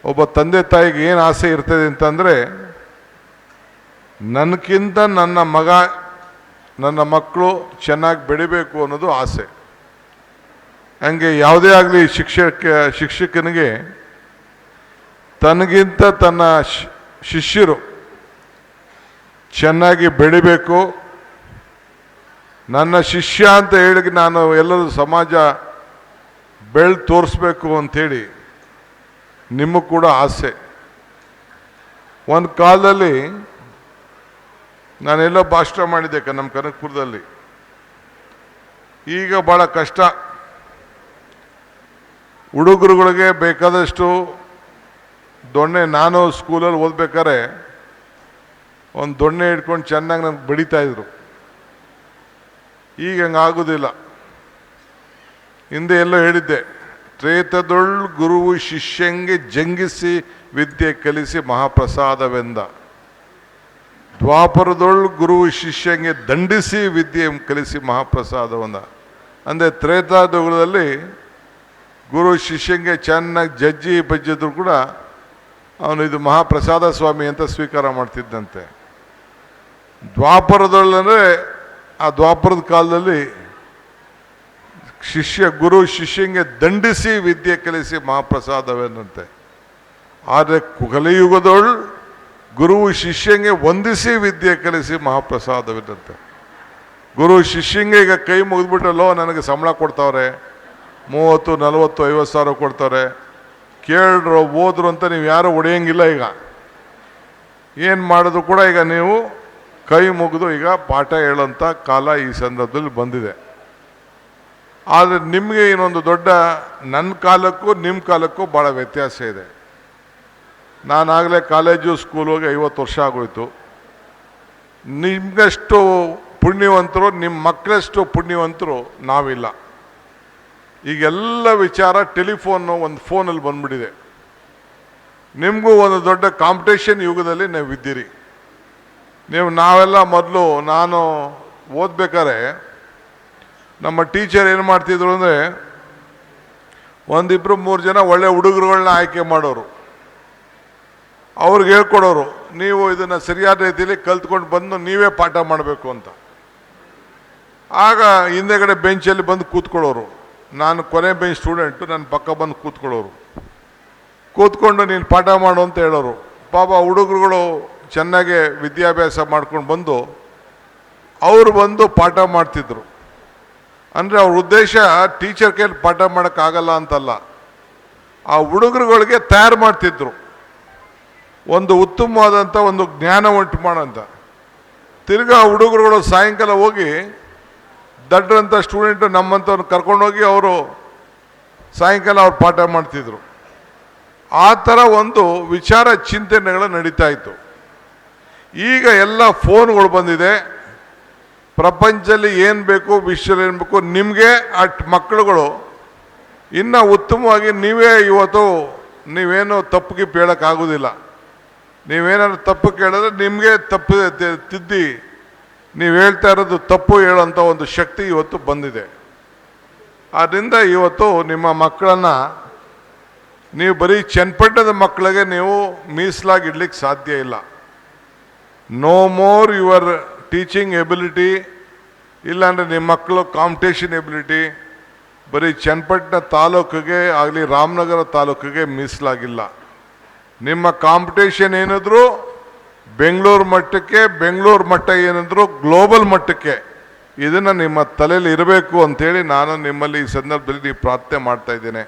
ಒಬ್ಬ ತಂದೆ ತಾಯಿಗೆ ಏನು ಆಸೆ ಇರ್ತದೆ ಅಂತಂದರೆ, ನನಗಿಂತ ನನ್ನ ಮಗ ನನ್ನ ಮಕ್ಕಳು ಚೆನ್ನಾಗಿ ಬೆಳಿಬೇಕು ಅನ್ನೋದು ಆಸೆ. ಹಂಗೆ ಯಾವುದೇ ಆಗಲಿ ಶಿಕ್ಷಕನಿಗೆ ತನಗಿಂತ ತನ್ನ ಶಿಷ್ಯರು ಚೆನ್ನಾಗಿ ಬೆಳಿಬೇಕು, ನನ್ನ ಶಿಷ್ಯ ಅಂತ ಹೇಳಿ ನಾನು ಎಲ್ಲರೂ ಸಮಾಜ ಬೆಳೆದು ತೋರಿಸ್ಬೇಕು ಅಂಥೇಳಿ ನಿಮಗೂ ಕೂಡ ಆಸೆ. ಒಂದು ಕಾಲದಲ್ಲಿ ನಾನೆಲ್ಲೋ ಭಾಷಣ ಮಾಡಿದ್ದೆ ನಮ್ಮ ಕನಕಪುರದಲ್ಲಿ. ಈಗ ಭಾಳ ಕಷ್ಟ. ಹುಡುಗರುಗಳಿಗೆ ಬೇಕಾದಷ್ಟು ದೊಣ್ಣೆ, ನಾನು ಸ್ಕೂಲಲ್ಲಿ ಓದ್ಬೇಕಾದ್ರೆ ಒಂದು ದೊಣ್ಣೆ ಹಿಡ್ಕೊಂಡು ಚೆನ್ನಾಗಿ ನನಗೆ ಬಡಿತಾಯಿದ್ರು. ಈಗ ಹಂಗಾಗೋದಿಲ್ಲ. ಹಿಂದೆ ಎಲ್ಲೋ ಹೇಳಿದ್ದೆ, ತ್ರೇತದೊಳ್ ಗುರುವು ಶಿಷ್ಯಂಗೆ ಜಂಗಿಸಿ ವಿದ್ಯೆ ಕಲಿಸಿ ಮಹಾಪ್ರಸಾದವೆಂದ, ದ್ವಾಪರದೊಳ್ ಗುರುವು ಶಿಷ್ಯಂಗೆ ದಂಡಿಸಿ ವಿದ್ಯೆ ಕಲಿಸಿ ಮಹಾಪ್ರಸಾದವೆಂದ. ಅಂದರೆ ತ್ರೇತಾಯುಗದಲ್ಲಿ ಗುರು ಶಿಷ್ಯಂಗೆ ಚೆನ್ನಾಗಿ ಜಜ್ಜಿ ಬಜ್ಜಿದ್ರು ಕೂಡ ಅವನು ಇದು ಮಹಾಪ್ರಸಾದ ಸ್ವಾಮಿ ಅಂತ ಸ್ವೀಕಾರ ಮಾಡ್ತಿದ್ದಂತೆ. ದ್ವಾಪರದೊಳಂದರೆ ಆ ದ್ವಾಪರದ ಕಾಲದಲ್ಲಿ ಗುರು ಶಿಷ್ಯಂಗೆ ದಂಡಿಸಿ ವಿದ್ಯೆ ಕಲಿಸಿ ಮಹಾಪ್ರಸಾದವೆಂದಂತೆ. ಆದರೆ ಕಲಿಯುಗದೊಳ್ ಗುರುವು ಶಿಷ್ಯಂಗೆ ವಂದಿಸಿ ವಿದ್ಯೆ ಕಲಿಸಿ ಮಹಾಪ್ರಸಾದವೆಂದಂತೆ. ಗುರು ಶಿಷ್ಯಂಗೆ ಈಗ ಕೈ ಮುಗಿದ್ಬಿಟ್ಟಲ್ಲೋ ನನಗೆ ಸಂಬಳ ಕೊಡ್ತಾವ್ರೆ, 30, 40, 50 ಸಾವಿರ ಕೊಡ್ತಾರೆ, ಕೇಳ್ರು ಓದ್ರು ಅಂತ ನೀವು ಯಾರು ಹೊಡೆಯಂಗಿಲ್ಲ. ಈಗ ಏನು ಮಾಡೋದು ಕೂಡ ಈಗ ನೀವು ಕೈ ಮುಗಿದು ಈಗ ಪಾಠ ಹೇಳೋಂಥ ಕಾಲ ಈ ಸಂದರ್ಭದಲ್ಲಿ ಬಂದಿದೆ. ಆದರೆ ನಿಮಗೆ ಇನ್ನೊಂದು ದೊಡ್ಡ, ನನ್ನ ಕಾಲಕ್ಕೂ ನಿಮ್ಮ ಕಾಲಕ್ಕೂ ಭಾಳ ವ್ಯತ್ಯಾಸ ಇದೆ. ನಾನಾಗಲೇ ಕಾಲೇಜು ಸ್ಕೂಲ್ ಹೋಗಿ 50 ವರ್ಷ ಆಗೋಯ್ತು. ನಿಮಗಷ್ಟು ಪುಣ್ಯವಂತರು, ನಿಮ್ಮ ಮಕ್ಕಳಷ್ಟು ಪುಣ್ಯವಂತರು ನಾವಿಲ್ಲ. ಈಗೆಲ್ಲ ವಿಚಾರ ಟೆಲಿಫೋನು, ಒಂದು ಫೋನಲ್ಲಿ ಬಂದ್ಬಿಟ್ಟಿದೆ. ನಿಮಗೂ ಒಂದು ದೊಡ್ಡ ಕಾಂಪಿಟೇಷನ್ ಯುಗದಲ್ಲಿ ನೀವು ಇದ್ದೀರಿ. ನಾವೆಲ್ಲ ಮೊದಲು, ನಾನು ಓದ್ಬೇಕಾದ್ರೆ ನಮ್ಮ ಟೀಚರ್ ಏನು ಮಾಡ್ತಿದ್ರು ಅಂದರೆ, 1, 2, 3 ಜನ ಒಳ್ಳೆ ಹುಡುಗರುಗಳನ್ನ ಆಯ್ಕೆ ಮಾಡೋರು. ಅವ್ರಿಗೆ ಹೇಳ್ಕೊಡೋರು, ನೀವು ಇದನ್ನು ಸರಿಯಾದ ರೀತಿಯಲ್ಲಿ ಕಲ್ತ್ಕೊಂಡು ಬಂದು ನೀವೇ ಪಾಠ ಮಾಡಬೇಕು ಅಂತ. ಆಗ ಹಿಂದೆಗಡೆ ಬೆಂಚಲ್ಲಿ ಬಂದು ಕೂತ್ಕೊಳ್ಳೋರು. ನಾನು ಕೊನೆ ಬೆಂಚ್ ಸ್ಟೂಡೆಂಟು, ನನ್ನ ಪಕ್ಕ ಬಂದು ಕೂತ್ಕೊಂಡು ನೀನು ಪಾಠ ಮಾಡು ಅಂತ ಹೇಳೋರು. ಪಾಪ ಹುಡುಗರುಗಳು ಚೆನ್ನಾಗೆ ವಿದ್ಯಾಭ್ಯಾಸ ಮಾಡ್ಕೊಂಡು ಬಂದು ಅವರು ಬಂದು ಪಾಠ ಮಾಡ್ತಿದ್ರು. ಅಂದರೆ ಅವ್ರ ಉದ್ದೇಶ ಟೀಚರ್ ಕೈಲಿ ಪಾಠ ಮಾಡೋಕ್ಕಾಗಲ್ಲ ಅಂತಲ್ಲ, ಆ ಹುಡುಗರುಗಳಿಗೆ ತಯಾರು ಮಾಡ್ತಿದ್ರು, ಒಂದು ಉತ್ತಮವಾದಂಥ ಒಂದು ಜ್ಞಾನ ಉಂಟು ಮಾಡೋಂಥ. ತಿರ್ಗಾ ಹುಡುಗರುಗಳು ಸಾಯಂಕಾಲ ಹೋಗಿ ದಡ್ಡರಂಥ ಸ್ಟೂಡೆಂಟು ನಮ್ಮಂಥವ್ರನ್ನ ಕರ್ಕೊಂಡೋಗಿ ಅವರು ಸಾಯಂಕಾಲ ಅವ್ರು ಪಾಠ ಮಾಡ್ತಿದ್ರು. ಆ ಥರ ಒಂದು ವಿಚಾರ ಚಿಂತನೆಗಳು ನಡೀತಾ ಇತ್ತು. ಈಗ ಎಲ್ಲ ಫೋನ್ಗಳು ಬಂದಿದೆ. ಪ್ರಪಂಚದಲ್ಲಿ ಏನು ಬೇಕು, ವಿಶ್ವದಲ್ಲಿ ಏನು ಬೇಕು, ನಿಮಗೆ ಮಕ್ಕಳುಗಳು ಇನ್ನೂ ಉತ್ತಮವಾಗಿ ನೀವೇ ಇವತ್ತು ನೀವೇನು ತಪ್ಪುಗಿಪ್ಪು ಹೇಳೋಕ್ಕಾಗೋದಿಲ್ಲ. ನೀವೇನಾದ್ರು ತಪ್ಪು ಕೇಳಿದ್ರೆ ನಿಮಗೆ ತಪ್ಪು ತಿದ್ದಿ ನೀವು ಹೇಳ್ತಾ ಇರೋದು ತಪ್ಪು ಹೇಳೋಂಥ ಒಂದು ಶಕ್ತಿ ಇವತ್ತು ಬಂದಿದೆ. ಆದ್ದರಿಂದ ಇವತ್ತು ನಿಮ್ಮ ಮಕ್ಕಳನ್ನು ನೀವು ಬರೀ ಚನ್ನಪಟ್ಟಣದ ಮಕ್ಕಳಿಗೆ ನೀವು ಮೀಸಲಾಗಿ ಇಡ್ಲಿಕ್ಕೆ ಸಾಧ್ಯ ಇಲ್ಲ. No more your teaching ability, ಇಲ್ಲಾಂದರೆ ನಿಮ್ಮ ಮಕ್ಕಳು ಕಾಂಪಿಟೇಷನ್ ಎಬಿಲಿಟಿ ಬರೀ ಚನ್ನಪಟ್ಟಣ ತಾಲೂಕಿಗೆ ಆಗಲಿ ರಾಮನಗರ ತಾಲೂಕಿಗೆ ಮೀಸಲಾಗಿಲ್ಲ. ನಿಮ್ಮ ಕಾಂಪಿಟೇಷನ್ ಏನಿದ್ರು ಬೆಂಗಳೂರು ಮಟ್ಟಕ್ಕೆ, ಬೆಂಗಳೂರು ಮಟ್ಟ ಏನಿದ್ರು ಗ್ಲೋಬಲ್ ಮಟ್ಟಕ್ಕೆ, ಇದನ್ನು ನಿಮ್ಮ ತಲೆಯಲ್ಲಿ ಇರಬೇಕು ಅಂಥೇಳಿ ನಾನು ನಿಮ್ಮಲ್ಲಿ ಈ ಸಂದರ್ಭದಲ್ಲಿ ಪ್ರಾರ್ಥನೆ ಮಾಡ್ತಾ ಇದ್ದೇನೆ.